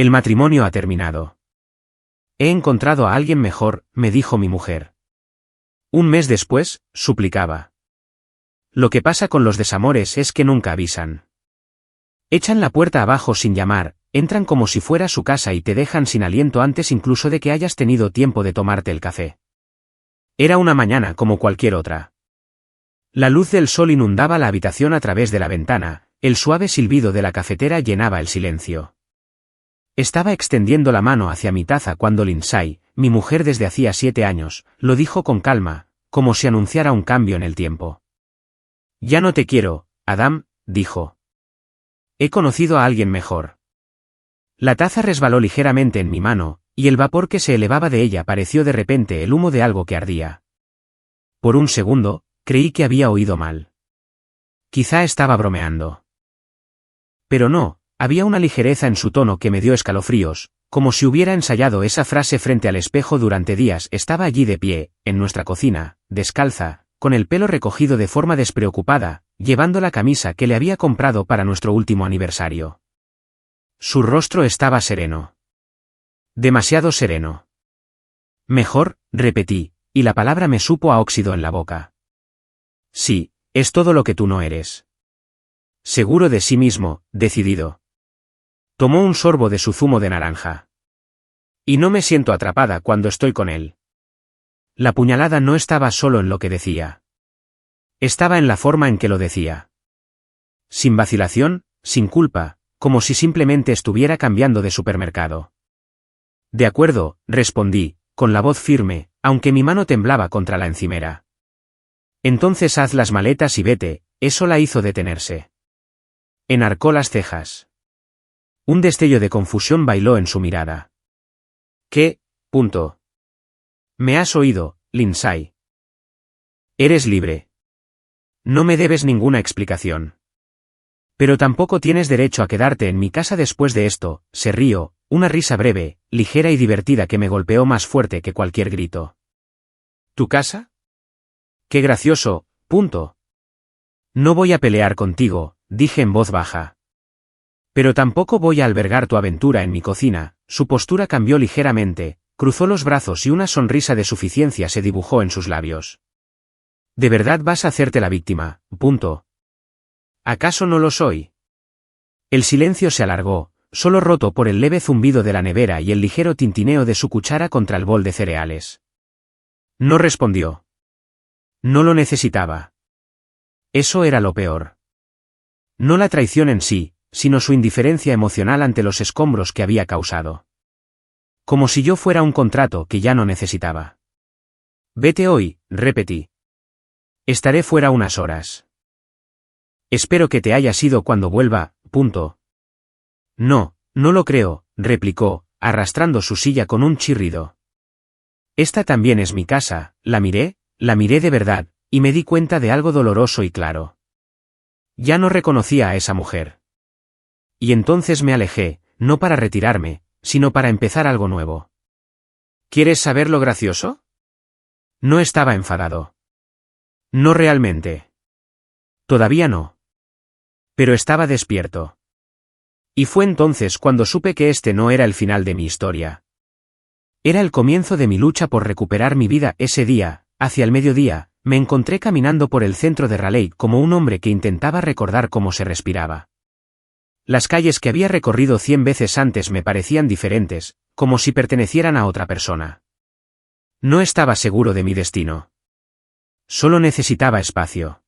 El matrimonio ha terminado. He encontrado a alguien mejor, me dijo mi mujer. Un mes después, suplicaba. Lo que pasa con los desamores es que nunca avisan. Echan la puerta abajo sin llamar, entran como si fuera su casa y te dejan sin aliento antes incluso de que hayas tenido tiempo de tomarte el café. Era una mañana como cualquier otra. La luz del sol inundaba la habitación a través de la ventana, el suave silbido de la cafetera llenaba el silencio. Estaba extendiendo la mano hacia mi taza cuando Lindsay, mi mujer desde hacía 7 años, lo dijo con calma, como si anunciara un cambio en el tiempo. Ya no te quiero, Adam, dijo. He conocido a alguien mejor. La taza resbaló ligeramente en mi mano, y el vapor que se elevaba de ella pareció de repente el humo de algo que ardía. Por un segundo, creí que había oído mal. Quizá estaba bromeando. Pero no, había una ligereza en su tono que me dio escalofríos, como si hubiera ensayado esa frase frente al espejo durante días. Estaba allí de pie, en nuestra cocina, descalza, con el pelo recogido de forma despreocupada, llevando la camisa que le había comprado para nuestro último aniversario. Su rostro estaba sereno. Demasiado sereno. Mejor, repetí, y la palabra me supo a óxido en la boca. Sí, es todo lo que tú no eres. Seguro de sí mismo, decidido. Tomó un sorbo de su zumo de naranja. Y no me siento atrapada cuando estoy con él. La puñalada no estaba solo en lo que decía. Estaba en la forma en que lo decía. Sin vacilación, sin culpa, como si simplemente estuviera cambiando de supermercado. De acuerdo, respondí, con la voz firme, aunque mi mano temblaba contra la encimera. Entonces haz las maletas y vete, eso la hizo detenerse. Enarcó las cejas. Un destello de confusión bailó en su mirada. ¿Qué? Punto. ¿Me has oído, Lindsay? Eres libre. No me debes ninguna explicación. Pero tampoco tienes derecho a quedarte en mi casa después de esto, se rió, una risa breve, ligera y divertida que me golpeó más fuerte que cualquier grito. ¿Tu casa? ¡Qué gracioso! Punto. No voy a pelear contigo, dije en voz baja. Pero tampoco voy a albergar tu aventura en mi cocina. Su postura cambió ligeramente, cruzó los brazos y una sonrisa de suficiencia se dibujó en sus labios. ¿De verdad vas a hacerte la víctima? Punto. ¿Acaso no lo soy? El silencio se alargó, solo roto por el leve zumbido de la nevera y el ligero tintineo de su cuchara contra el bol de cereales. No respondió. No lo necesitaba. Eso era lo peor. No la traición en sí, sino su indiferencia emocional ante los escombros que había causado. Como si yo fuera un contrato que ya no necesitaba. Vete hoy, repetí. Estaré fuera unas horas. Espero que te hayas ido cuando vuelva, punto. No, no lo creo, replicó, arrastrando su silla con un chirrido. Esta también es mi casa, la miré de verdad, y me di cuenta de algo doloroso y claro. Ya no reconocía a esa mujer. Y entonces me alejé, no para retirarme, sino para empezar algo nuevo. ¿Quieres saber lo gracioso? No estaba enfadado. No realmente. Todavía no. Pero estaba despierto. Y fue entonces cuando supe que este no era el final de mi historia. Era el comienzo de mi lucha por recuperar mi vida. Ese día, hacia el mediodía, me encontré caminando por el centro de Raleigh como un hombre que intentaba recordar cómo se respiraba. Las calles que había recorrido 100 veces antes me parecían diferentes, como si pertenecieran a otra persona. No estaba seguro de mi destino. Solo necesitaba espacio.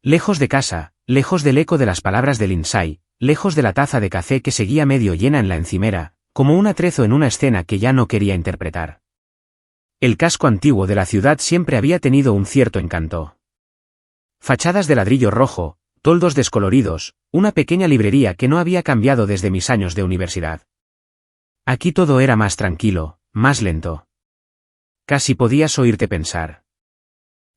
Lejos de casa, lejos del eco de las palabras de Lindsay, lejos de la taza de café que seguía medio llena en la encimera, como un atrezo en una escena que ya no quería interpretar. El casco antiguo de la ciudad siempre había tenido un cierto encanto. Fachadas de ladrillo rojo, toldos descoloridos, una pequeña librería que no había cambiado desde mis años de universidad. Aquí todo era más tranquilo, más lento. Casi podías oírte pensar.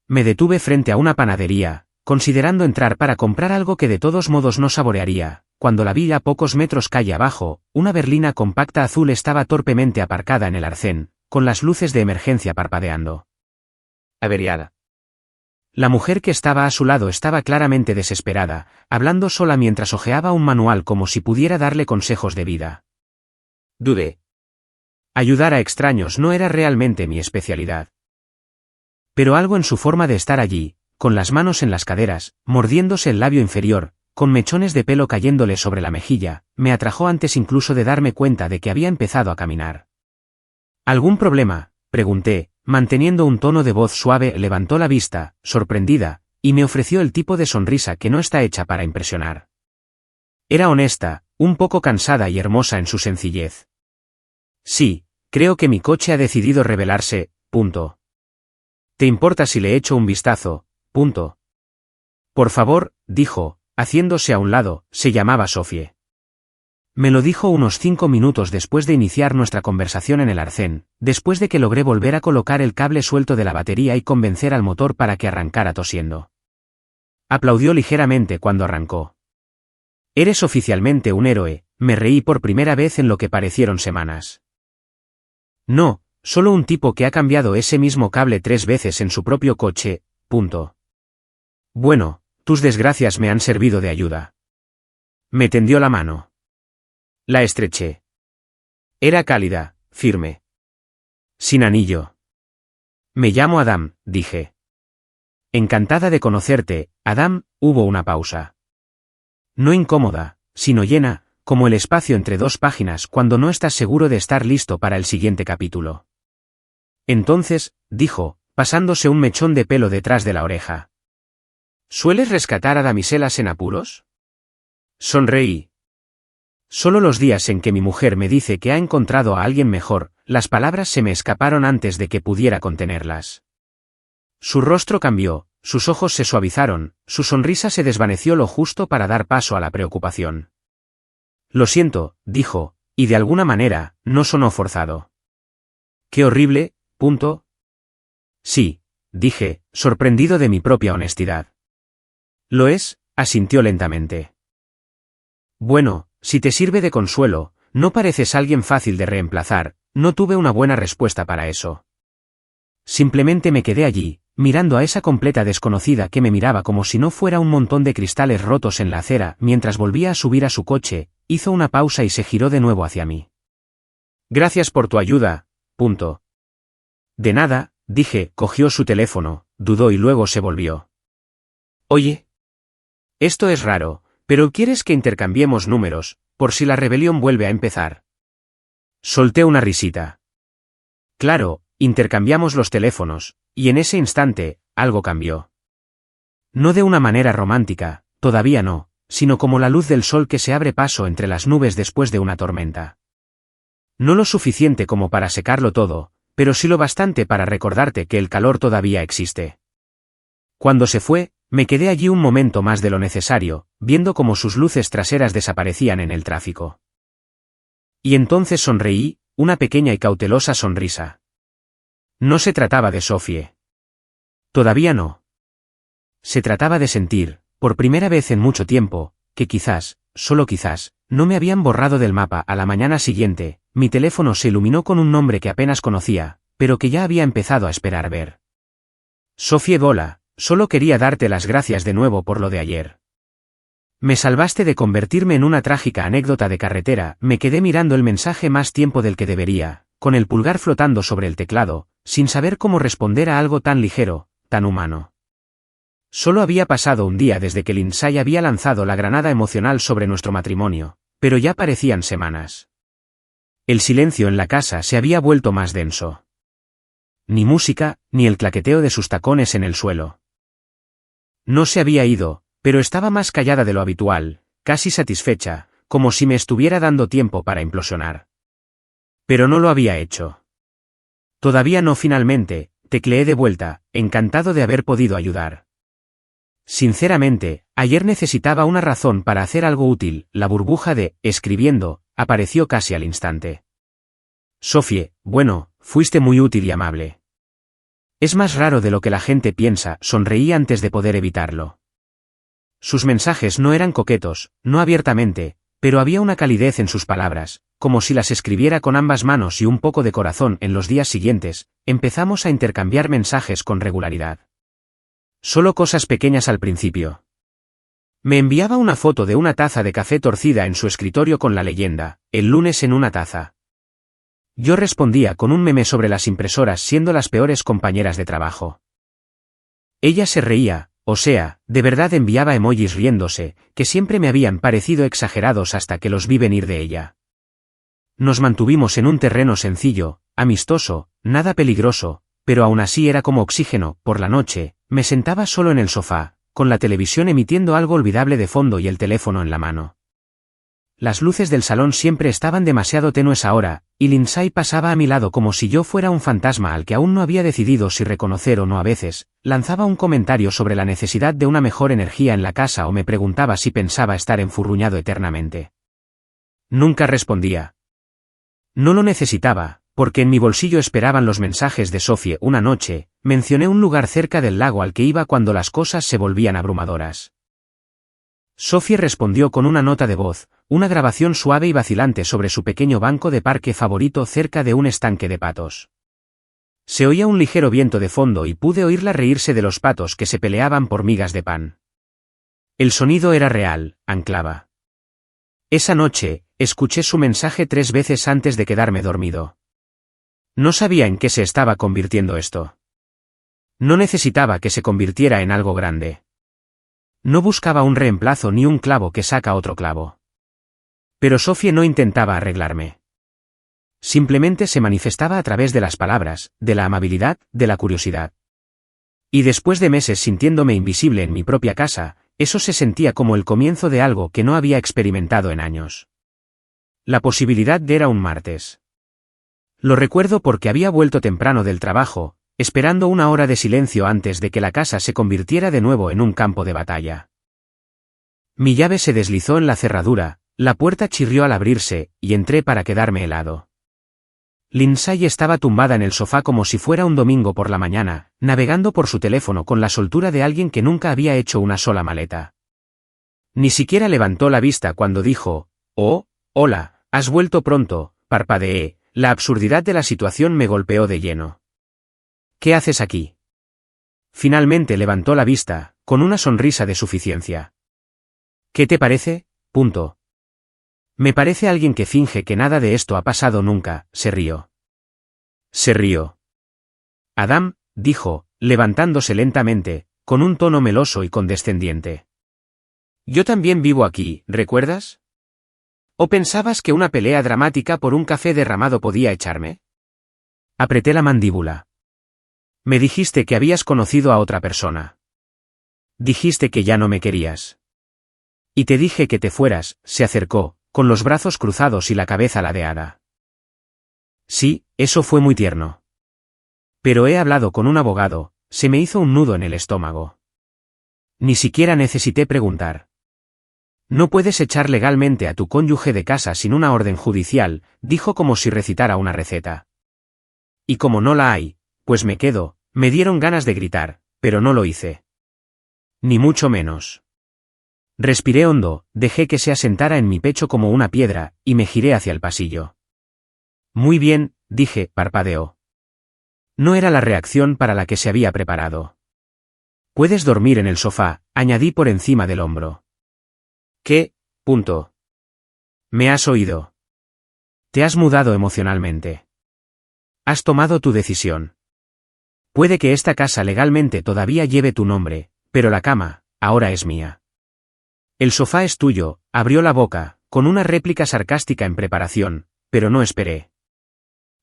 Me detuve frente a una panadería, considerando entrar para comprar algo que de todos modos no saborearía, cuando la vi a pocos metros calle abajo. Una berlina compacta azul estaba torpemente aparcada en el arcén, con las luces de emergencia parpadeando. Averiada. La mujer que estaba a su lado estaba claramente desesperada, hablando sola mientras hojeaba un manual como si pudiera darle consejos de vida. Dudé. Ayudar a extraños no era realmente mi especialidad. Pero algo en su forma de estar allí, con las manos en las caderas, mordiéndose el labio inferior, con mechones de pelo cayéndole sobre la mejilla, me atrajo antes incluso de darme cuenta de que había empezado a caminar. ¿Algún problema?, pregunté, manteniendo un tono de voz suave. Levantó la vista, sorprendida, y me ofreció el tipo de sonrisa que no está hecha para impresionar. Era honesta, un poco cansada y hermosa en su sencillez. Sí, creo que mi coche ha decidido rebelarse, punto. ¿Te importa si le echo un vistazo? Punto. Por favor, dijo, haciéndose a un lado. Se llamaba Sophie. Me lo dijo unos 5 minutos después de iniciar nuestra conversación en el arcén, después de que logré volver a colocar el cable suelto de la batería y convencer al motor para que arrancara tosiendo. Aplaudió ligeramente cuando arrancó. Eres oficialmente un héroe, me reí por primera vez en lo que parecieron semanas. No, solo un tipo que ha cambiado ese mismo cable 3 veces en su propio coche, punto. Bueno, tus desgracias me han servido de ayuda. Me tendió la mano. La estreché. Era cálida, firme. Sin anillo. Me llamo Adam, dije. Encantada de conocerte, Adam. Hubo una pausa. No incómoda, sino llena, como el espacio entre 2 páginas cuando no estás seguro de estar listo para el siguiente capítulo. Entonces, dijo, pasándose un mechón de pelo detrás de la oreja. ¿Sueles rescatar a damiselas en apuros? Sonreí. Solo los días en que mi mujer me dice que ha encontrado a alguien mejor, las palabras se me escaparon antes de que pudiera contenerlas. Su rostro cambió, sus ojos se suavizaron, su sonrisa se desvaneció lo justo para dar paso a la preocupación. Lo siento, dijo, y de alguna manera, no sonó forzado. Qué horrible, punto. Sí, dije, sorprendido de mi propia honestidad. Lo es, asintió lentamente. Bueno, si te sirve de consuelo, no pareces alguien fácil de reemplazar. No tuve una buena respuesta para eso. Simplemente me quedé allí, mirando a esa completa desconocida que me miraba como si no fuera un montón de cristales rotos en la acera. Mientras volvía a subir a su coche, hizo una pausa y se giró de nuevo hacia mí. Gracias por tu ayuda, punto. De nada, dije. Cogió su teléfono, dudó y luego se volvió. Oye. Esto es raro, pero ¿quieres que intercambiemos números, por si la rebelión vuelve a empezar? Solté una risita. Claro, intercambiamos los teléfonos, y en ese instante, algo cambió. No de una manera romántica, todavía no, sino como la luz del sol que se abre paso entre las nubes después de una tormenta. No lo suficiente como para secarlo todo, pero sí lo bastante para recordarte que el calor todavía existe. Cuando se fue, me quedé allí un momento más de lo necesario, viendo cómo sus luces traseras desaparecían en el tráfico. Y entonces sonreí, una pequeña y cautelosa sonrisa. No se trataba de Sophie. Todavía no. Se trataba de sentir, por primera vez en mucho tiempo, que quizás, solo quizás, no me habían borrado del mapa. A la mañana siguiente, mi teléfono se iluminó con un nombre que apenas conocía, pero que ya había empezado a esperar ver. Sophie Bola, solo quería darte las gracias de nuevo por lo de ayer. Me salvaste de convertirme en una trágica anécdota de carretera. Me quedé mirando el mensaje más tiempo del que debería, con el pulgar flotando sobre el teclado, sin saber cómo responder a algo tan ligero, tan humano. Solo había pasado un día desde que Lindsay había lanzado la granada emocional sobre nuestro matrimonio, pero ya parecían semanas. El silencio en la casa se había vuelto más denso. Ni música, ni el claqueteo de sus tacones en el suelo. No se había ido, pero estaba más callada de lo habitual, casi satisfecha, como si me estuviera dando tiempo para implosionar. Pero no lo había hecho. Todavía no. Finalmente, tecleé de vuelta, encantado de haber podido ayudar. Sinceramente, ayer necesitaba una razón para hacer algo útil. La burbuja de escribiendo apareció casi al instante. Sophie, bueno, fuiste muy útil y amable. Es más raro de lo que la gente piensa. Sonreí antes de poder evitarlo. Sus mensajes no eran coquetos, no abiertamente, pero había una calidez en sus palabras, como si las escribiera con ambas manos y un poco de corazón. En los días siguientes, empezamos a intercambiar mensajes con regularidad. Solo cosas pequeñas al principio. Me enviaba una foto de una taza de café torcida en su escritorio con la leyenda, el lunes en una taza. Yo respondía con un meme sobre las impresoras siendo las peores compañeras de trabajo. Ella se reía, o sea, de verdad enviaba emojis riéndose, que siempre me habían parecido exagerados hasta que los vi venir de ella. Nos mantuvimos en un terreno sencillo, amistoso, nada peligroso, pero aún así era como oxígeno. Por la noche, me sentaba solo en el sofá, con la televisión emitiendo algo olvidable de fondo y el teléfono en la mano. Las luces del salón siempre estaban demasiado tenues ahora, y Lindsay pasaba a mi lado como si yo fuera un fantasma al que aún no había decidido si reconocer o no. A veces, lanzaba un comentario sobre la necesidad de una mejor energía en la casa o me preguntaba si pensaba estar enfurruñado eternamente. Nunca respondía. No lo necesitaba, porque en mi bolsillo esperaban los mensajes de Sophie. Una noche, mencioné un lugar cerca del lago al que iba cuando las cosas se volvían abrumadoras. Sophie respondió con una nota de voz, una grabación suave y vacilante sobre su pequeño banco de parque favorito cerca de un estanque de patos. Se oía un ligero viento de fondo y pude oírla reírse de los patos que se peleaban por migas de pan. El sonido era real, anclaba. Esa noche, escuché su mensaje 3 veces antes de quedarme dormido. No sabía en qué se estaba convirtiendo esto. No necesitaba que se convirtiera en algo grande. No buscaba un reemplazo ni un clavo que saca otro clavo. Pero Sophie no intentaba arreglarme. Simplemente se manifestaba a través de las palabras, de la amabilidad, de la curiosidad. Y después de meses sintiéndome invisible en mi propia casa, eso se sentía como el comienzo de algo que no había experimentado en años. La posibilidad de era un martes. Lo recuerdo porque había vuelto temprano del trabajo, esperando una hora de silencio antes de que la casa se convirtiera de nuevo en un campo de batalla. Mi llave se deslizó en la cerradura, la puerta chirrió al abrirse, y entré para quedarme helado. Lindsay estaba tumbada en el sofá como si fuera un domingo por la mañana, navegando por su teléfono con la soltura de alguien que nunca había hecho una sola maleta. Ni siquiera levantó la vista cuando dijo, «Oh, hola, has vuelto pronto», parpadeé, la absurdidad de la situación me golpeó de lleno. «¿Qué haces aquí?» Finalmente levantó la vista, con una sonrisa de suficiencia. «¿Qué te parece?» Punto. «Me parece alguien que finge que nada de esto ha pasado nunca», se rió. Se rió. «Adam», dijo, levantándose lentamente, con un tono meloso y condescendiente. «Yo también vivo aquí, ¿recuerdas? ¿O pensabas que una pelea dramática por un café derramado podía echarme?» Apreté la mandíbula. «Me dijiste que habías conocido a otra persona. Dijiste que ya no me querías. Y te dije que te fueras», se acercó, con los brazos cruzados y la cabeza ladeada. «Sí, eso fue muy tierno. Pero he hablado con un abogado», se me hizo un nudo en el estómago. Ni siquiera necesité preguntar. «No puedes echar legalmente a tu cónyuge de casa sin una orden judicial», dijo como si recitara una receta. «Y como no la hay, pues me quedo», me dieron ganas de gritar, pero no lo hice. Ni mucho menos. Respiré hondo, dejé que se asentara en mi pecho como una piedra, y me giré hacia el pasillo. «Muy bien», dije, parpadeó. No era la reacción para la que se había preparado. «Puedes dormir en el sofá», añadí por encima del hombro. «¿Qué? Punto. ¿Me has oído? Te has mudado emocionalmente. Has tomado tu decisión. Puede que esta casa legalmente todavía lleve tu nombre, pero la cama, ahora es mía. El sofá es tuyo», abrió la boca, con una réplica sarcástica en preparación, pero no esperé.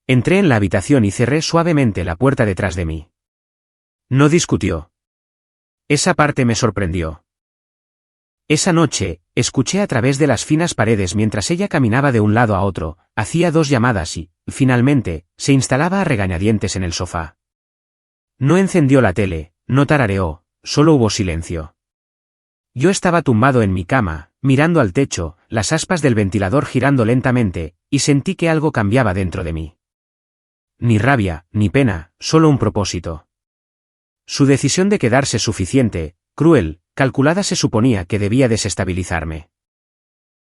Entré en la habitación y cerré suavemente la puerta detrás de mí. No discutió. Esa parte me sorprendió. Esa noche, escuché a través de las finas paredes mientras ella caminaba de un lado a otro, hacía 2 llamadas y, finalmente, se instalaba a regañadientes en el sofá. No encendió la tele, no tarareó, solo hubo silencio. Yo estaba tumbado en mi cama, mirando al techo, las aspas del ventilador girando lentamente, y sentí que algo cambiaba dentro de mí. Ni rabia, ni pena, solo un propósito. Su decisión de quedarse suficiente, cruel, calculada se suponía que debía desestabilizarme.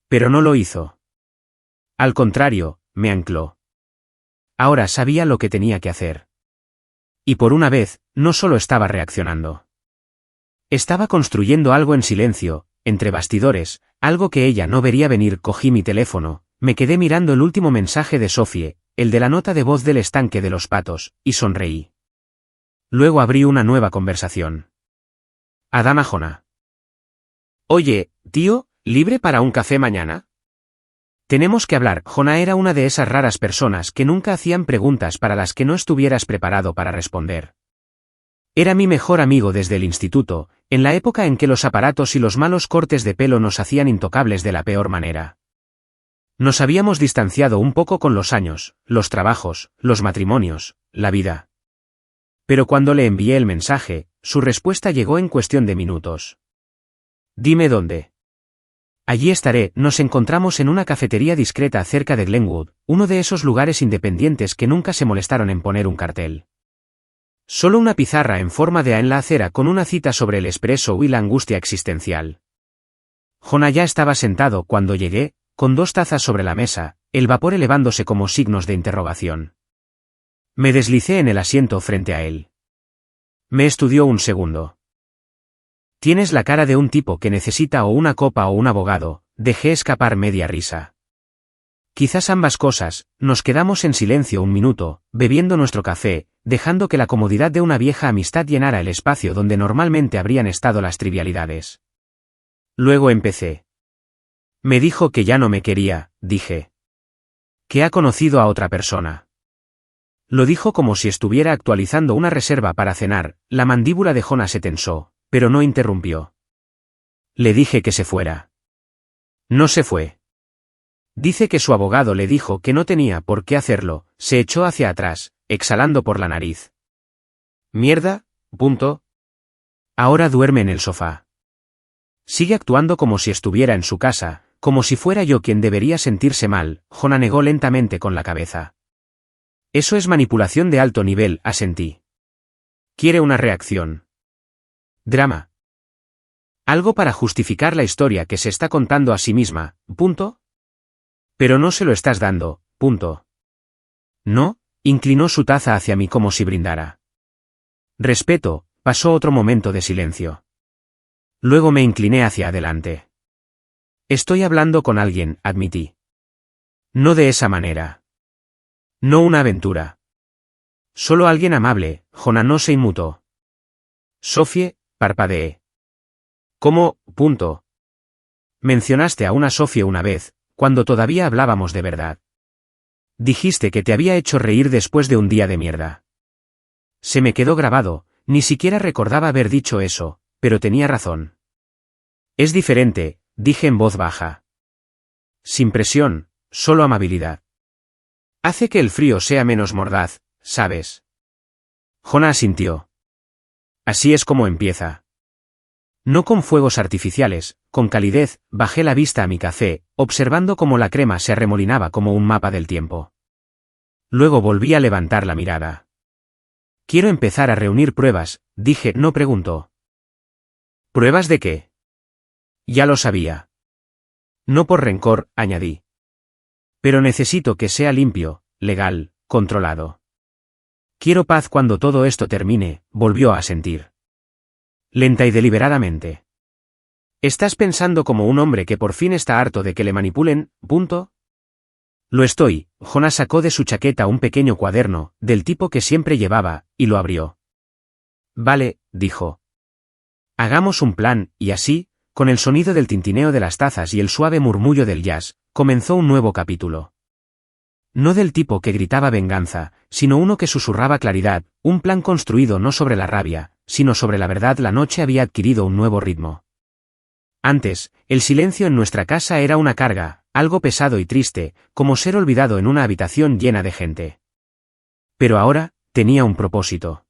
Pero no lo hizo. Al contrario, me ancló. Ahora sabía lo que tenía que hacer. Y por una vez, no solo estaba reaccionando. Estaba construyendo algo en silencio, entre bastidores, algo que ella no vería venir. Cogí mi teléfono, me quedé mirando el último mensaje de Sophie, el de la nota de voz del estanque de los patos, y sonreí. Luego abrí una nueva conversación. Adama Jonah. Oye, tío, ¿libre para un café mañana? Tenemos que hablar. Jonah era una de esas raras personas que nunca hacían preguntas para las que no estuvieras preparado para responder. Era mi mejor amigo desde el instituto, en la época en que los aparatos y los malos cortes de pelo nos hacían intocables de la peor manera. Nos habíamos distanciado un poco con los años, los trabajos, los matrimonios, la vida. Pero cuando le envié el mensaje, su respuesta llegó en cuestión de minutos. Dime dónde. Allí estaré. Nos encontramos en una cafetería discreta cerca de Glenwood, uno de esos lugares independientes que nunca se molestaron en poner un cartel. Solo una pizarra en forma de A en la acera con una cita sobre el espresso y la angustia existencial. Jonah ya estaba sentado cuando llegué, con 2 tazas sobre la mesa, el vapor elevándose como signos de interrogación. Me deslicé en el asiento frente a él. Me estudió un segundo. Tienes la cara de un tipo que necesita o una copa o un abogado. Dejé escapar media risa. Quizás ambas cosas. Nos quedamos en silencio un minuto, bebiendo nuestro café, dejando que la comodidad de una vieja amistad llenara el espacio donde normalmente habrían estado las trivialidades. Luego empecé. Me dijo que ya no me quería, dije. Que ha conocido a otra persona. Lo dijo como si estuviera actualizando una reserva para cenar. La mandíbula de Jonah se tensó, pero no interrumpió. Le dije que se fuera. No se fue. Dice que su abogado le dijo que no tenía por qué hacerlo. Se echó hacia atrás, exhalando por la nariz. Mierda, punto. Ahora duerme en el sofá. Sigue actuando como si estuviera en su casa, como si fuera yo quien debería sentirse mal. Jonah negó lentamente con la cabeza. Eso es manipulación de alto nivel, asentí. Quiere una reacción. Drama. Algo para justificar la historia que se está contando a sí misma, punto. Pero no se lo estás dando, punto. No, inclinó su taza hacia mí como si brindara. Respeto. Pasó otro momento de silencio. Luego me incliné hacia adelante. Estoy hablando con alguien, admití. No de esa manera. No una aventura. Solo alguien amable. Jonah no se inmutó. Sophie, parpadeé. ¿Cómo, punto? Mencionaste a una Sophie una vez, cuando todavía hablábamos de verdad. Dijiste que te había hecho reír después de un día de mierda. Se me quedó grabado, ni siquiera recordaba haber dicho eso, pero tenía razón. Es diferente, dije en voz baja. Sin presión, solo amabilidad. Hace que el frío sea menos mordaz, ¿sabes? Jonah asintió. Así es como empieza. No con fuegos artificiales, con calidez. Bajé la vista a mi café, observando cómo la crema se arremolinaba como un mapa del tiempo. Luego volví a levantar la mirada. Quiero empezar a reunir pruebas, dije. No preguntó. ¿Pruebas de qué? Ya lo sabía. No por rencor, añadí. Pero necesito que sea limpio, legal, controlado. Quiero paz cuando todo esto termine, volvió a asentir. Lenta y deliberadamente. ¿Estás pensando como un hombre que por fin está harto de que le manipulen, punto? Lo estoy. Jonah sacó de su chaqueta un pequeño cuaderno, del tipo que siempre llevaba, y lo abrió. Vale, dijo. Hagamos un plan, y así, con el sonido del tintineo de las tazas y el suave murmullo del jazz, comenzó un nuevo capítulo. No del tipo que gritaba venganza, sino uno que susurraba claridad, un plan construido no sobre la rabia, sino sobre la verdad. La noche había adquirido un nuevo ritmo. Antes, el silencio en nuestra casa era una carga, algo pesado y triste, como ser olvidado en una habitación llena de gente. Pero ahora, tenía un propósito.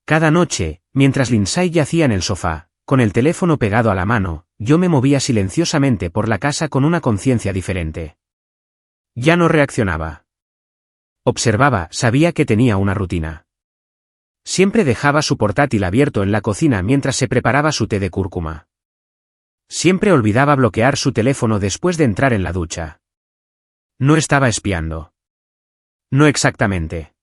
Cada noche, mientras Lindsay yacía en el sofá, con el teléfono pegado a la mano, yo me movía silenciosamente por la casa con una conciencia diferente. Ya no reaccionaba. Observaba. Sabía que tenía una rutina. Siempre dejaba su portátil abierto en la cocina mientras se preparaba su té de cúrcuma. Siempre olvidaba bloquear su teléfono después de entrar en la ducha. No estaba espiando. No exactamente.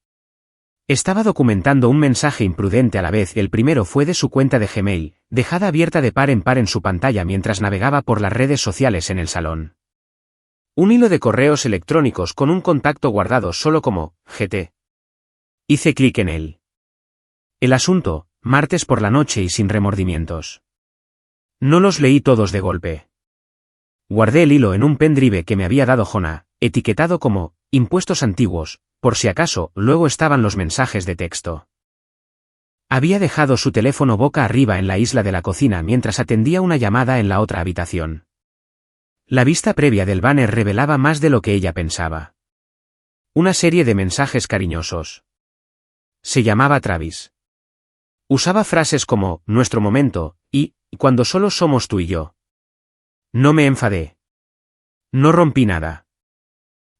Estaba documentando un mensaje imprudente a la vez. El primero fue de su cuenta de Gmail, dejada abierta de par en par en su pantalla mientras navegaba por las redes sociales en el salón. Un hilo de correos electrónicos con un contacto guardado solo como GT. Hice clic en él. El asunto, martes por la noche y sin remordimientos. No los leí todos de golpe. Guardé el hilo en un pendrive que me había dado Jonah, etiquetado como impuestos antiguos, por si acaso luego estaban los mensajes de texto. Había dejado su teléfono boca arriba en la isla de la cocina mientras atendía una llamada en la otra habitación. La vista previa del banner revelaba más de lo que ella pensaba. Una serie de mensajes cariñosos. Se llamaba Travis. Usaba frases como nuestro momento y cuando solo somos tú y yo. No me enfadé. No rompí nada.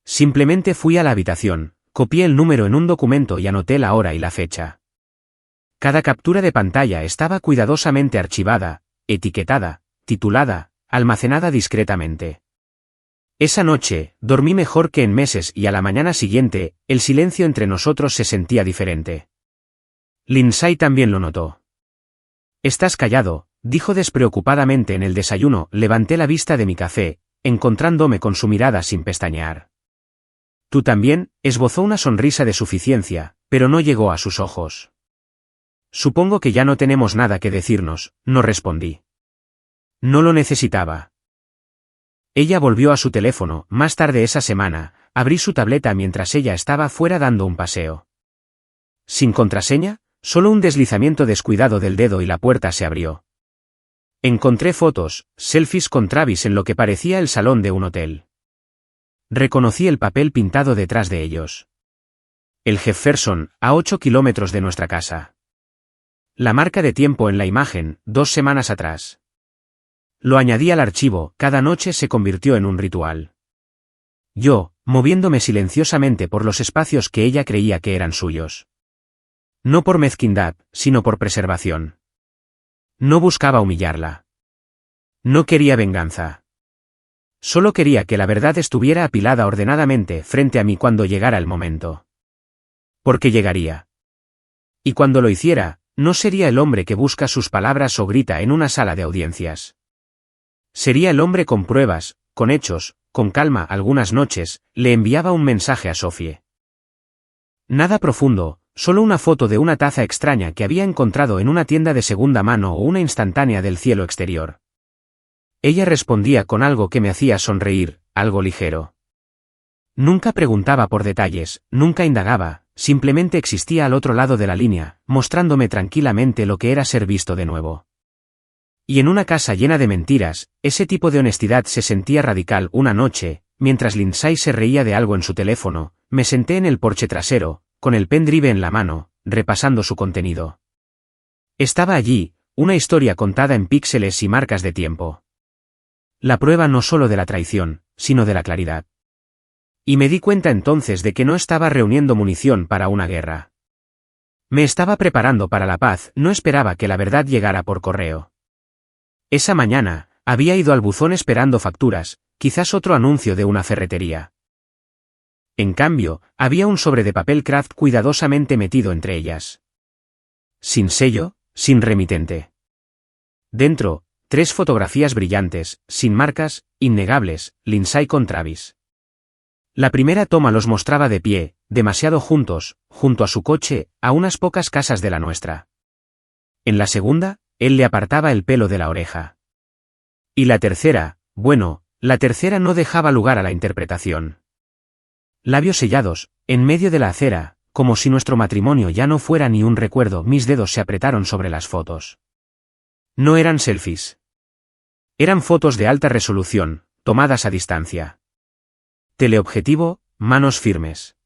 Simplemente fui a la habitación, copié el número en un documento y anoté la hora y la fecha. Cada captura de pantalla estaba cuidadosamente archivada, etiquetada, titulada, almacenada discretamente. Esa noche, dormí mejor que en meses y a la mañana siguiente, el silencio entre nosotros se sentía diferente. Lindsay también lo notó. «Estás callado», dijo despreocupadamente en el desayuno. Levanté la vista de mi café, encontrándome con su mirada sin pestañear. «¿Tú también?», esbozó una sonrisa de suficiencia, pero no llegó a sus ojos. «Supongo que ya no tenemos nada que decirnos», no respondí. No lo necesitaba. Ella volvió a su teléfono. Más tarde esa semana, abrí su tableta mientras ella estaba fuera dando un paseo. Sin contraseña, solo un deslizamiento descuidado del dedo y la puerta se abrió. Encontré fotos, selfies con Travis en lo que parecía el salón de un hotel. Reconocí el papel pintado detrás de ellos. El Jefferson, a 8 kilómetros de nuestra casa. La marca de tiempo en la imagen, 2 semanas atrás. Lo añadí al archivo. Cada noche se convirtió en un ritual. Yo, moviéndome silenciosamente por los espacios que ella creía que eran suyos. No por mezquindad, sino por preservación. No buscaba humillarla. No quería venganza. Solo quería que la verdad estuviera apilada ordenadamente frente a mí cuando llegara el momento. Porque llegaría. Y cuando lo hiciera, no sería el hombre que busca sus palabras o grita en una sala de audiencias. Sería el hombre con pruebas, con hechos, con calma. Algunas noches, le enviaba un mensaje a Sophie. Nada profundo, solo una foto de una taza extraña que había encontrado en una tienda de segunda mano o una instantánea del cielo exterior. Ella respondía con algo que me hacía sonreír, algo ligero. Nunca preguntaba por detalles, nunca indagaba, simplemente existía al otro lado de la línea, mostrándome tranquilamente lo que era ser visto de nuevo. Y en una casa llena de mentiras, ese tipo de honestidad se sentía radical. Una noche, mientras Lindsay se reía de algo en su teléfono, me senté en el porche trasero, con el pendrive en la mano, repasando su contenido. Estaba allí, una historia contada en píxeles y marcas de tiempo. La prueba no solo de la traición, sino de la claridad. Y me di cuenta entonces de que no estaba reuniendo munición para una guerra. Me estaba preparando para la paz. No esperaba que la verdad llegara por correo. Esa mañana, había ido al buzón esperando facturas, quizás otro anuncio de una ferretería. En cambio, había un sobre de papel craft cuidadosamente metido entre ellas. Sin sello, sin remitente. Dentro, 3 fotografías brillantes, sin marcas, innegables, Lindsay con Travis. La primera toma los mostraba de pie, demasiado juntos, junto a su coche, a unas pocas casas de la nuestra. En la segunda, él le apartaba el pelo de la oreja. Y la tercera, bueno, la tercera no dejaba lugar a la interpretación. Labios sellados, en medio de la acera, como si nuestro matrimonio ya no fuera ni un recuerdo. Mis dedos se apretaron sobre las fotos. No eran selfies. Eran fotos de alta resolución, tomadas a distancia. Teleobjetivo, manos firmes.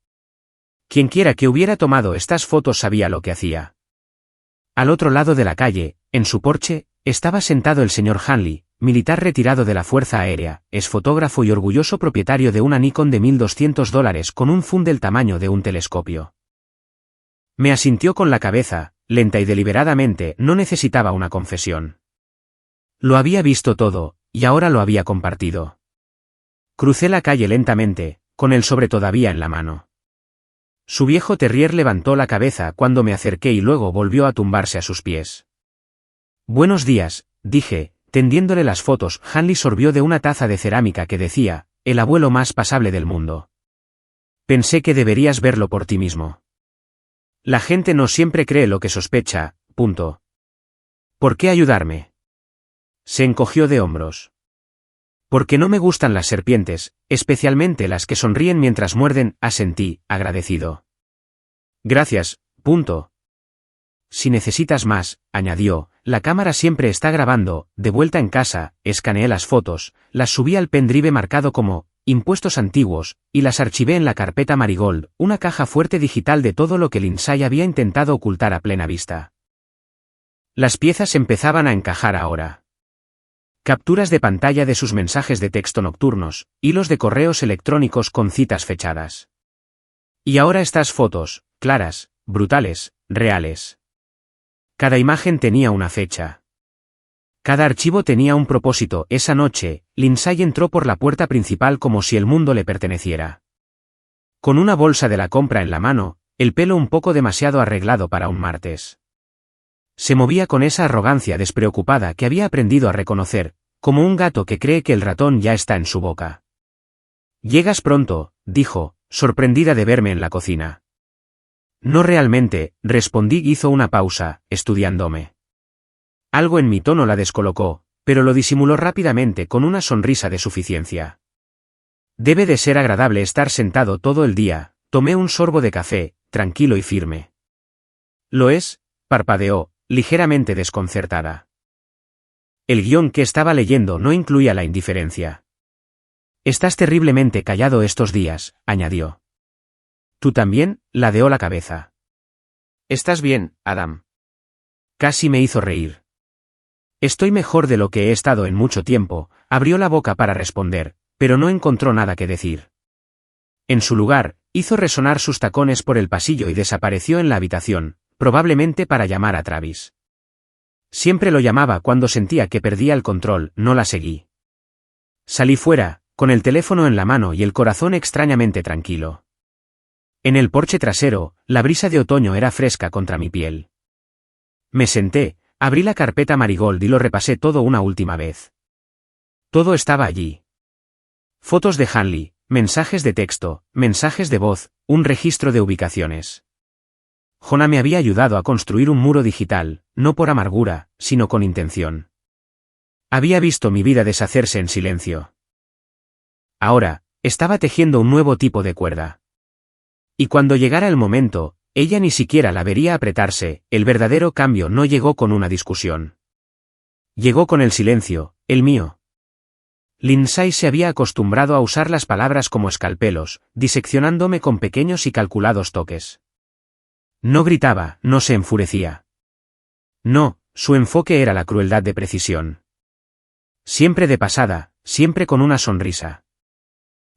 Quienquiera que hubiera tomado estas fotos sabía lo que hacía. Al otro lado de la calle, en su porche, estaba sentado el señor Hanley, militar retirado de la Fuerza Aérea, es fotógrafo y orgulloso propietario de una Nikon de $1.200 con un zoom del tamaño de un telescopio. Me asintió con la cabeza, lenta y deliberadamente. No necesitaba una confesión. Lo había visto todo, y ahora lo había compartido. Crucé la calle lentamente, con el sobre todavía en la mano. Su viejo terrier levantó la cabeza cuando me acerqué y luego volvió a tumbarse a sus pies. Buenos días, dije, tendiéndole las fotos. Hanley sorbió de una taza de cerámica que decía, el abuelo más pasable del mundo. Pensé que deberías verlo por ti mismo. La gente no siempre cree lo que sospecha, punto. ¿Por qué ayudarme? Se encogió de hombros. Porque no me gustan las serpientes, especialmente las que sonríen mientras muerden, asentí, agradecido. Gracias, punto. Si necesitas más, añadió, la cámara siempre está grabando. De vuelta en casa, escaneé las fotos, las subí al pendrive marcado como impuestos antiguos, y las archivé en la carpeta Marigold, una caja fuerte digital de todo lo que Lindsay había intentado ocultar a plena vista. Las piezas empezaban a encajar ahora. Capturas de pantalla de sus mensajes de texto nocturnos, hilos de correos electrónicos con citas fechadas. Y ahora estas fotos, claras, brutales, reales. Cada imagen tenía una fecha. Cada archivo tenía un propósito. Esa noche, Lindsay entró por la puerta principal como si el mundo le perteneciera. Con una bolsa de la compra en la mano, el pelo un poco demasiado arreglado para un martes. Se movía con esa arrogancia despreocupada que había aprendido a reconocer, como un gato que cree que el ratón ya está en su boca. «Llegas pronto», dijo, sorprendida de verme en la cocina. «No realmente», respondí. Hizo una pausa, estudiándome. Algo en mi tono la descolocó, pero lo disimuló rápidamente con una sonrisa de suficiencia. «Debe de ser agradable estar sentado todo el día». Tomé un sorbo de café, tranquilo y firme. «Lo es», parpadeó, ligeramente desconcertada. El guión que estaba leyendo no incluía la indiferencia. «Estás terriblemente callado estos días», añadió. «¿Tú también?», ladeó la cabeza. «¿Estás bien, Adam?» Casi me hizo reír. «Estoy mejor de lo que he estado en mucho tiempo», abrió la boca para responder, pero no encontró nada que decir. En su lugar, hizo resonar sus tacones por el pasillo y desapareció en la habitación, probablemente para llamar a Travis. Siempre lo llamaba cuando sentía que perdía el control. No la seguí. Salí fuera, con el teléfono en la mano y el corazón extrañamente tranquilo. En el porche trasero, la brisa de otoño era fresca contra mi piel. Me senté, abrí la carpeta Marigold y lo repasé todo una última vez. Todo estaba allí. Fotos de Hanley, mensajes de texto, mensajes de voz, un registro de ubicaciones. Jonah me había ayudado a construir un muro digital, no por amargura, sino con intención. Había visto mi vida deshacerse en silencio. Ahora, estaba tejiendo un nuevo tipo de cuerda. Y cuando llegara el momento, ella ni siquiera la vería apretarse. El verdadero cambio no llegó con una discusión. Llegó con el silencio, el mío. Lindsay se había acostumbrado a usar las palabras como escalpelos, diseccionándome con pequeños y calculados toques. No gritaba, no se enfurecía. No, su enfoque era la crueldad de precisión. Siempre de pasada, siempre con una sonrisa.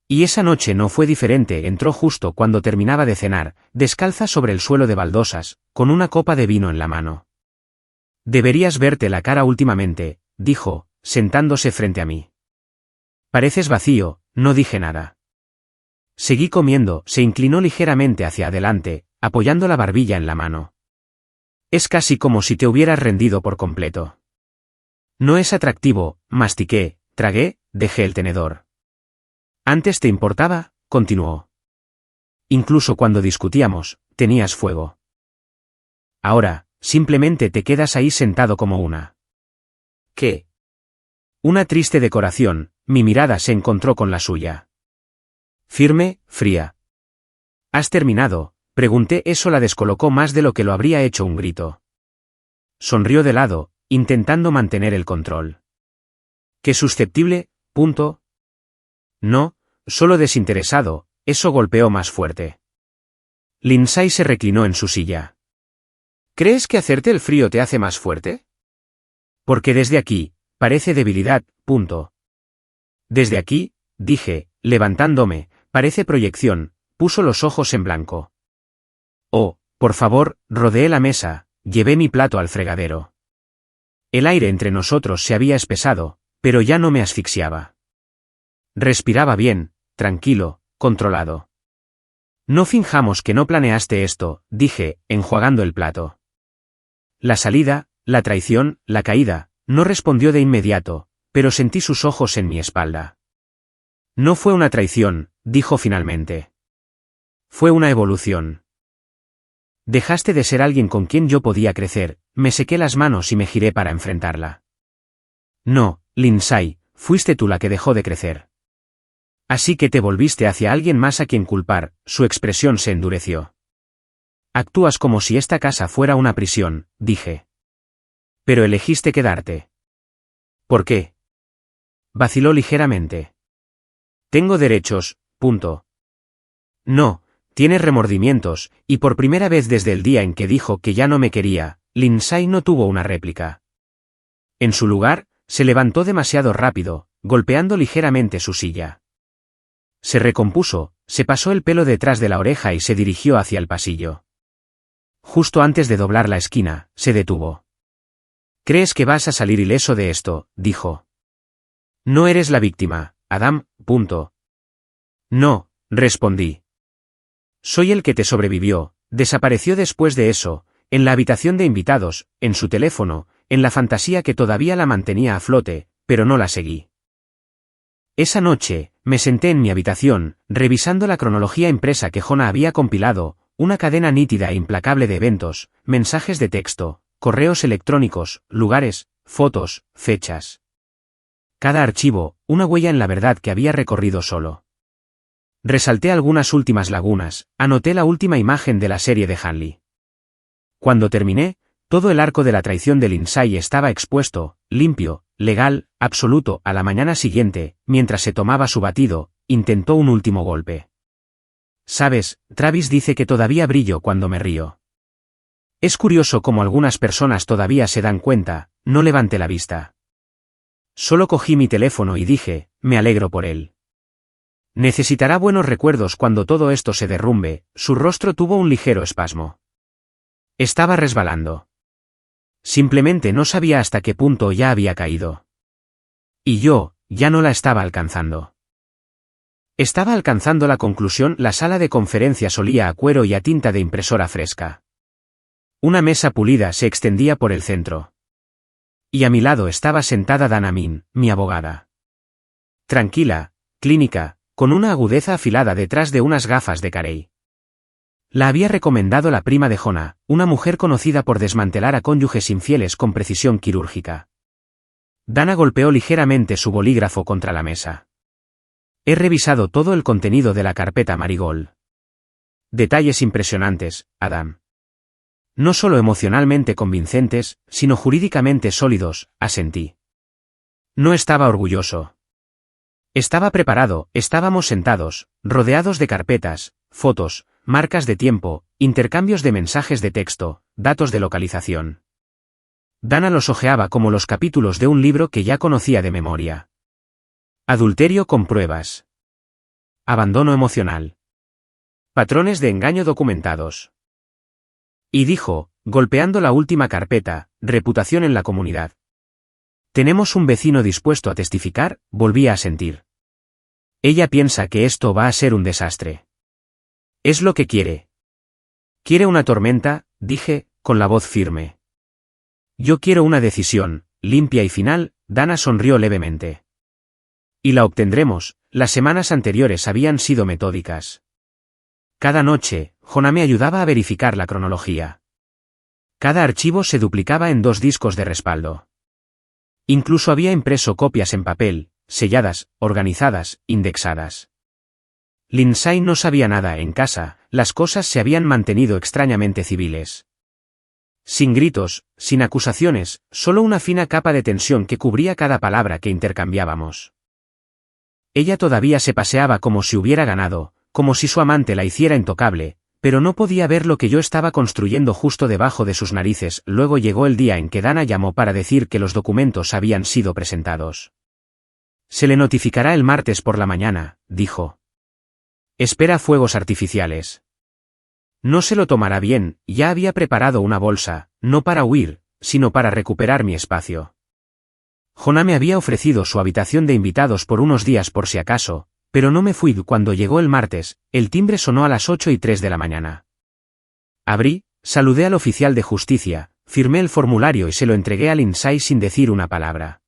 Y esa noche no fue diferente. Entró justo cuando terminaba de cenar, descalza sobre el suelo de baldosas, con una copa de vino en la mano. «Deberías verte la cara últimamente», dijo, sentándose frente a mí. «Pareces vacío», no dije nada. Seguí comiendo. Se inclinó ligeramente hacia adelante, apoyando la barbilla en la mano. «Es casi como si te hubieras rendido por completo». «No es atractivo», mastiqué, tragué, dejé el tenedor. «Antes te importaba», continuó. «Incluso cuando discutíamos, tenías fuego. Ahora, simplemente te quedas ahí sentado como una». «¿Qué?» Una triste decoración. Mi mirada se encontró con la suya. Firme, fría. «¿Has terminado?», pregunté. Eso la descolocó más de lo que lo habría hecho un grito. Sonrió de lado, intentando mantener el control. «¿Qué susceptible?», punto. «No, solo desinteresado», eso golpeó más fuerte. Lindsay se reclinó en su silla. «¿Crees que hacerte el frío te hace más fuerte?» «Porque desde aquí, parece debilidad, punto». «Desde aquí», dije, levantándome, parece proyección. Puso los ojos en blanco. «Oh, por favor», rodeé la mesa, llevé mi plato al fregadero. El aire entre nosotros se había espesado, pero ya no me asfixiaba. Respiraba bien, tranquilo, controlado. «No finjamos que no planeaste esto», dije, enjuagando el plato. La salida, la traición, la caída, no respondió de inmediato, pero sentí sus ojos en mi espalda. No fue una traición, dijo finalmente. Fue una evolución. Dejaste de ser alguien con quien yo podía crecer, me sequé las manos y me giré para enfrentarla. No, Lindsay, fuiste tú la que dejó de crecer. Así que te volviste hacia alguien más a quien culpar, su expresión se endureció. Actúas como si esta casa fuera una prisión, dije. Pero elegiste quedarte. ¿Por qué? Vaciló ligeramente. Tengo derechos, punto. No, tienes remordimientos, y por primera vez desde el día en que dijo que ya no me quería, Lindsay no tuvo una réplica. En su lugar, se levantó demasiado rápido, golpeando ligeramente su silla. Se recompuso, se pasó el pelo detrás de la oreja y se dirigió hacia el pasillo. Justo antes de doblar la esquina, se detuvo. ¿Crees que vas a salir ileso de esto?, dijo. No eres la víctima, Adam, punto. No, respondí. Soy el que te sobrevivió, desapareció después de eso, en la habitación de invitados, en su teléfono, en la fantasía que todavía la mantenía a flote, pero no la seguí. Esa noche, me senté en mi habitación, revisando la cronología impresa que Jonah había compilado, una cadena nítida e implacable de eventos, mensajes de texto, correos electrónicos, lugares, fotos, fechas. Cada archivo, una huella en la verdad que había recorrido solo. Resalté algunas últimas lagunas, anoté la última imagen de la serie de Hanley. Cuando terminé, todo el arco de la traición de Lindsay estaba expuesto, limpio, legal, absoluto. A la mañana siguiente, mientras se tomaba su batido, intentó un último golpe. Sabes, Travis dice que todavía brillo cuando me río. Es curioso cómo algunas personas todavía se dan cuenta, no levanté la vista. Solo cogí mi teléfono y dije, me alegro por él. Necesitará buenos recuerdos cuando todo esto se derrumbe. Su rostro tuvo un ligero espasmo. Estaba resbalando. Simplemente no sabía hasta qué punto ya había caído. Y yo, ya no la estaba alcanzando. Estaba alcanzando la conclusión. La sala de conferencias olía a cuero y a tinta de impresora fresca. Una mesa pulida se extendía por el centro. Y a mi lado estaba sentada Dana Min, mi abogada. Tranquila, clínica, con una agudeza afilada detrás de unas gafas de carey. La había recomendado la prima de Jonah, una mujer conocida por desmantelar a cónyuges infieles con precisión quirúrgica. Dana golpeó ligeramente su bolígrafo contra la mesa. He revisado todo el contenido de la carpeta Marigold. Detalles impresionantes, Adam. No solo emocionalmente convincentes, sino jurídicamente sólidos, asentí. No estaba orgulloso. Estaba preparado, estábamos sentados, rodeados de carpetas, fotos, marcas de tiempo, intercambios de mensajes de texto, datos de localización. Dana los hojeaba como los capítulos de un libro que ya conocía de memoria. Adulterio con pruebas. Abandono emocional. Patrones de engaño documentados. Y dijo, golpeando la última carpeta, reputación en la comunidad. Tenemos un vecino dispuesto a testificar, volví a sentir. Ella piensa que esto va a ser un desastre. Es lo que quiere. Quiere una tormenta, dije, con la voz firme. Yo quiero una decisión, limpia y final. Dana sonrió levemente. Y la obtendremos. Las semanas anteriores habían sido metódicas. Cada noche, Jonah me ayudaba a verificar la cronología. Cada archivo se duplicaba en 2 discos de respaldo. Incluso había impreso copias en papel, selladas, organizadas, indexadas. Lindsay no sabía nada en casa, las cosas se habían mantenido extrañamente civiles. Sin gritos, sin acusaciones, solo una fina capa de tensión que cubría cada palabra que intercambiábamos. Ella todavía se paseaba como si hubiera ganado, como si su amante la hiciera intocable, pero no podía ver lo que yo estaba construyendo justo debajo de sus narices. Luego llegó el día en que Dana llamó para decir que los documentos habían sido presentados. Se le notificará el martes por la mañana, dijo. Espera fuegos artificiales. No se lo tomará bien, ya había preparado una bolsa, no para huir, sino para recuperar mi espacio. Jonah me había ofrecido su habitación de invitados por unos días por si acaso, pero no me fui. Cuando llegó el martes, el timbre sonó a las 8:03 de la mañana. Abrí, saludé al oficial de justicia, firmé el formulario y se lo entregué a Lindsay sin decir una palabra.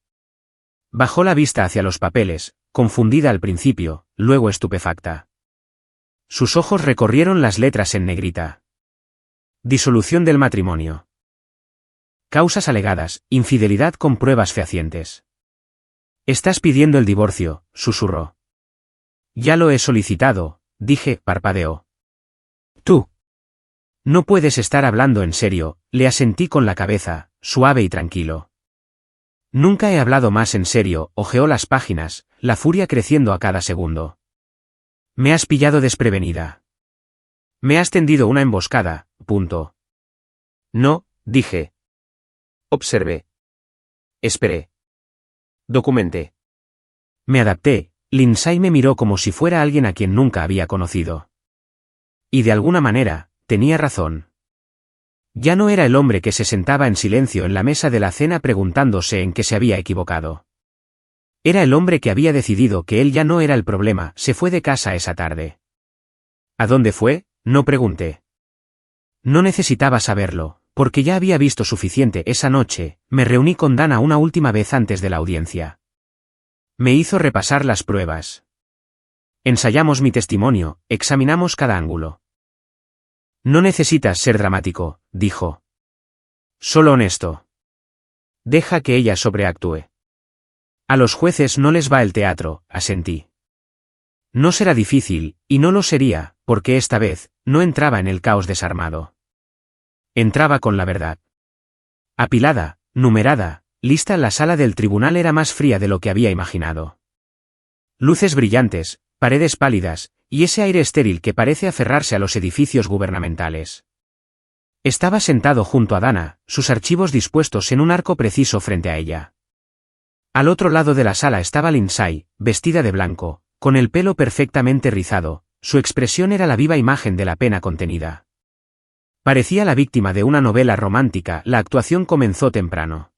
Bajó la vista hacia los papeles, confundida al principio, luego estupefacta. Sus ojos recorrieron las letras en negrita. Disolución del matrimonio. Causas alegadas, infidelidad con pruebas fehacientes. Estás pidiendo el divorcio, susurró. Ya lo he solicitado, dije, parpadeó. Tú. No puedes estar hablando en serio, le asentí con la cabeza, suave y tranquilo. Nunca he hablado más en serio, hojeó las páginas, la furia creciendo a cada segundo. Me has pillado desprevenida. Me has tendido una emboscada, punto. No, dije. Observé. Esperé. Documenté. Me adapté, Lindsay me miró como si fuera alguien a quien nunca había conocido. Y de alguna manera, tenía razón. Ya no era el hombre que se sentaba en silencio en la mesa de la cena preguntándose en qué se había equivocado. Era el hombre que había decidido que él ya no era el problema, se fue de casa esa tarde. ¿A dónde fue? No pregunté. No necesitaba saberlo, porque ya había visto suficiente esa noche. Me reuní con Dana una última vez antes de la audiencia. Me hizo repasar las pruebas. Ensayamos mi testimonio, examinamos cada ángulo. No necesitas ser dramático, dijo. Solo honesto. Deja que ella sobreactúe. A los jueces no les va el teatro, asentí. No será difícil, y no lo sería, porque esta vez, no entraba en el caos desarmado. Entraba con la verdad. Apilada, numerada, lista, la sala del tribunal era más fría de lo que había imaginado. Luces brillantes, paredes pálidas, y ese aire estéril que parece aferrarse a los edificios gubernamentales. Estaba sentado junto a Dana, sus archivos dispuestos en un arco preciso frente a ella. Al otro lado de la sala estaba Lindsay, vestida de blanco, con el pelo perfectamente rizado, su expresión era la viva imagen de la pena contenida. Parecía la víctima de una novela romántica. La actuación comenzó temprano.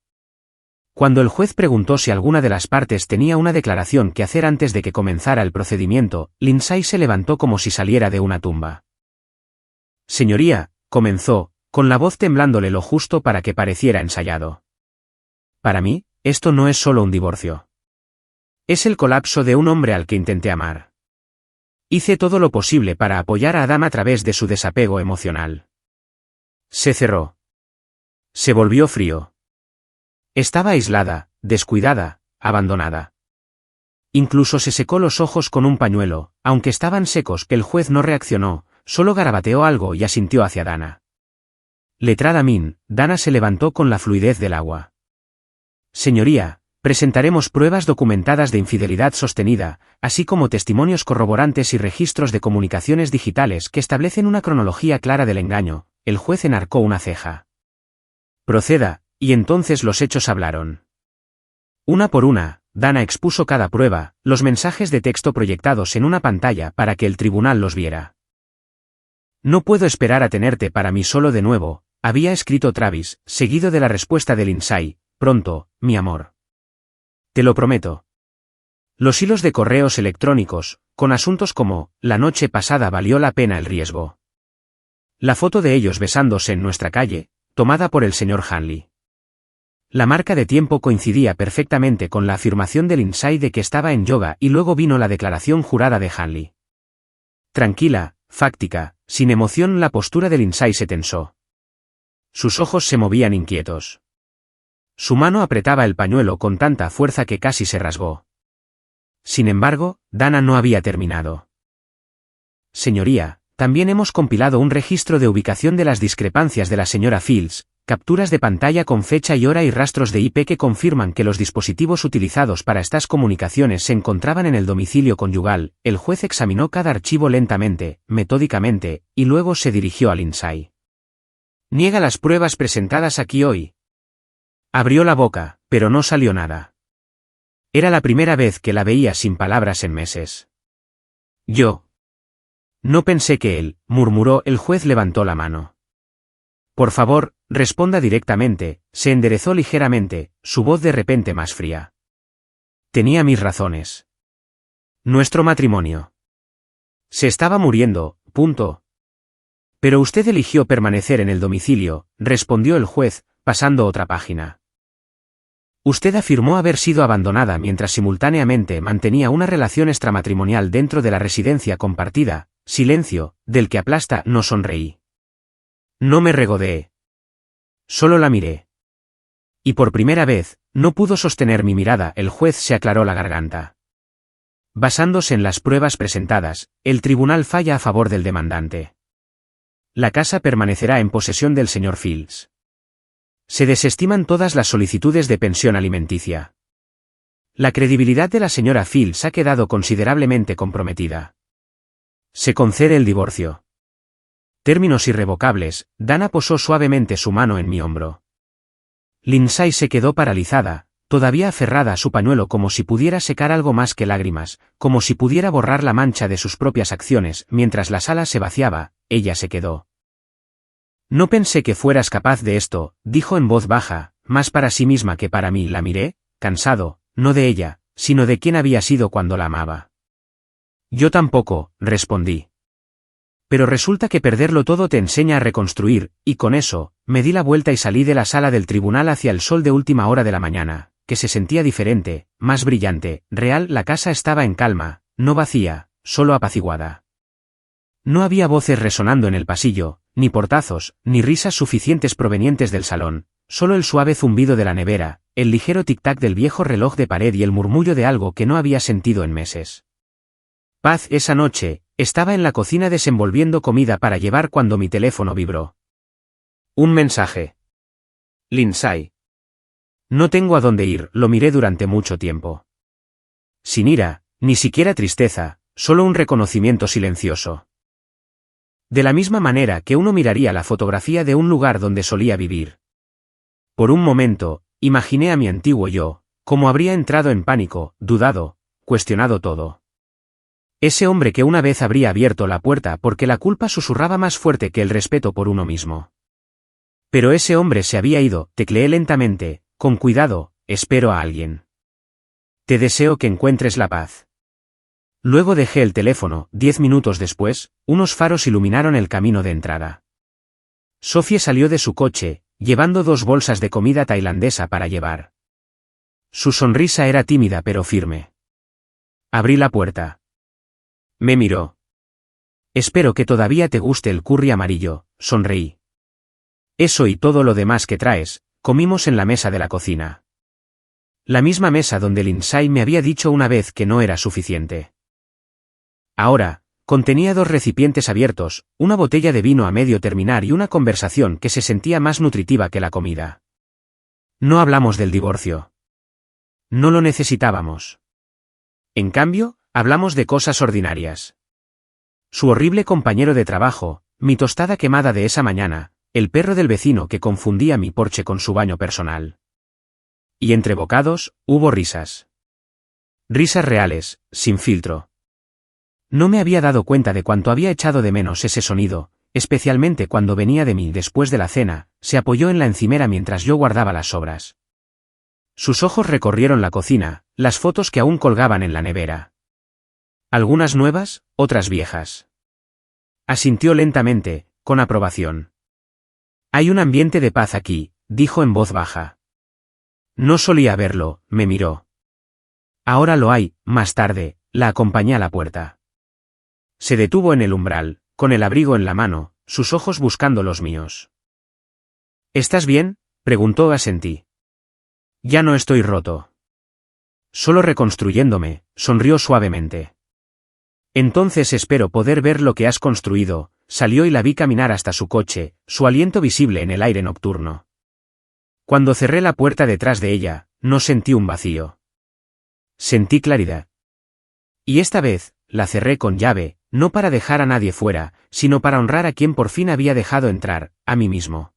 Cuando el juez preguntó si alguna de las partes tenía una declaración que hacer antes de que comenzara el procedimiento, Lindsay se levantó como si saliera de una tumba. Señoría, comenzó, con la voz temblándole lo justo para que pareciera ensayado. Para mí, esto no es solo un divorcio. Es el colapso de un hombre al que intenté amar. Hice todo lo posible para apoyar a Adam a través de su desapego emocional. Se cerró. Se volvió frío. Estaba aislada, descuidada, abandonada. Incluso se secó los ojos con un pañuelo, aunque estaban secos. El juez no reaccionó, solo garabateó algo y asintió hacia Dana. Letrada Min, Dana se levantó con la fluidez del agua. Señoría, presentaremos pruebas documentadas de infidelidad sostenida, así como testimonios corroborantes y registros de comunicaciones digitales que establecen una cronología clara del engaño. El juez enarcó una ceja. Proceda, y entonces los hechos hablaron. Una por una, Dana expuso cada prueba, los mensajes de texto proyectados en una pantalla para que el tribunal los viera. No puedo esperar a tenerte para mí solo de nuevo, había escrito Travis, seguido de la respuesta de Lindsay. Pronto, mi amor. Te lo prometo. Los hilos de correos electrónicos, con asuntos como, la noche pasada valió la pena el riesgo. La foto de ellos besándose en nuestra calle, tomada por el señor Hanley. La marca de tiempo coincidía perfectamente con la afirmación de Lindsay de que estaba en yoga y luego vino la declaración jurada de Hanley. Tranquila, fáctica, sin emoción, la postura de Lindsay se tensó. Sus ojos se movían inquietos. Su mano apretaba el pañuelo con tanta fuerza que casi se rasgó. Sin embargo, Dana no había terminado. Señoría, también hemos compilado un registro de ubicación de las discrepancias de la señora Fields, capturas de pantalla con fecha y hora y rastros de IP que confirman que los dispositivos utilizados para estas comunicaciones se encontraban en el domicilio conyugal. El juez examinó cada archivo lentamente, metódicamente, y luego se dirigió a Lindsay. ¿Niega las pruebas presentadas aquí hoy? Abrió la boca, pero no salió nada. Era la primera vez que la veía sin palabras en meses. Yo. No pensé que él, murmuró. El juez levantó la mano. Por favor, responda directamente. Se enderezó ligeramente, su voz de repente más fría. Tenía mis razones. Nuestro matrimonio. Se estaba muriendo, punto. Pero usted eligió permanecer en el domicilio, respondió el juez, pasando otra página. Usted afirmó haber sido abandonada mientras simultáneamente mantenía una relación extramatrimonial dentro de la residencia compartida. Silencio, del que aplasta. No sonreí. No me regodeé. Solo la miré. Y por primera vez, no pudo sostener mi mirada. El juez se aclaró la garganta. Basándose en las pruebas presentadas, el tribunal falla a favor del demandante. La casa permanecerá en posesión del señor Fields. Se desestiman todas las solicitudes de pensión alimenticia. La credibilidad de la señora Fields ha quedado considerablemente comprometida. Se concede el divorcio. Términos irrevocables. Dana posó suavemente su mano en mi hombro. Lindsay se quedó paralizada, todavía aferrada a su pañuelo, como si pudiera secar algo más que lágrimas, como si pudiera borrar la mancha de sus propias acciones. Mientras la sala se vaciaba, ella se quedó. No pensé que fueras capaz de esto, dijo en voz baja, más para sí misma que para mí. La miré, cansado, no de ella, sino de quién había sido cuando la amaba. Yo tampoco, respondí. Pero resulta que perderlo todo te enseña a reconstruir, y con eso, me di la vuelta y salí de la sala del tribunal hacia el sol de última hora de la mañana, que se sentía diferente, más brillante, real. La casa estaba en calma, no vacía, solo apaciguada. No había voces resonando en el pasillo, ni portazos, ni risas suficientes provenientes del salón, solo el suave zumbido de la nevera, el ligero tic-tac del viejo reloj de pared y el murmullo de algo que no había sentido en meses. Paz. Esa noche, estaba en la cocina desenvolviendo comida para llevar cuando mi teléfono vibró. Un mensaje. Lindsay. No tengo a dónde ir. Lo miré durante mucho tiempo. Sin ira, ni siquiera tristeza, solo un reconocimiento silencioso. De la misma manera que uno miraría la fotografía de un lugar donde solía vivir. Por un momento, imaginé a mi antiguo yo, cómo habría entrado en pánico, dudado, cuestionado todo. Ese hombre que una vez habría abierto la puerta porque la culpa susurraba más fuerte que el respeto por uno mismo. Pero ese hombre se había ido. Tecleé lentamente, con cuidado. Espero a alguien. Te deseo que encuentres la paz. Luego dejé el teléfono. 10 minutos después, unos faros iluminaron el camino de entrada. Sophie salió de su coche, llevando 2 bolsas de comida tailandesa para llevar. Su sonrisa era tímida pero firme. Abrí la puerta. Me miró. Espero que todavía te guste el curry amarillo, sonreí. Eso y todo lo demás que traes. Comimos en la mesa de la cocina. La misma mesa donde Lindsay me había dicho una vez que no era suficiente. Ahora, contenía 2 recipientes abiertos, una botella de vino a medio terminar y una conversación que se sentía más nutritiva que la comida. No hablamos del divorcio. No lo necesitábamos. En cambio, hablamos de cosas ordinarias. Su horrible compañero de trabajo, mi tostada quemada de esa mañana, el perro del vecino que confundía mi porche con su baño personal. Y entre bocados, hubo risas. Risas reales, sin filtro. No me había dado cuenta de cuánto había echado de menos ese sonido, especialmente cuando venía de mí después de la cena. Se apoyó en la encimera mientras yo guardaba las sobras. Sus ojos recorrieron la cocina, las fotos que aún colgaban en la nevera. Algunas nuevas, otras viejas. Asintió lentamente, con aprobación. Hay un ambiente de paz aquí, dijo en voz baja. No solía haberlo, me miró. Ahora lo hay. Más tarde, la acompañé a la puerta. Se detuvo en el umbral, con el abrigo en la mano, sus ojos buscando los míos. ¿Estás bien?, preguntó. Asentí. Ya no estoy roto. Solo reconstruyéndome, sonrió suavemente. Entonces espero poder ver lo que has construido. Salió y la vi caminar hasta su coche, su aliento visible en el aire nocturno. Cuando cerré la puerta detrás de ella, no sentí un vacío. Sentí claridad. Y esta vez, la cerré con llave, no para dejar a nadie fuera, sino para honrar a quien por fin había dejado entrar, a mí mismo.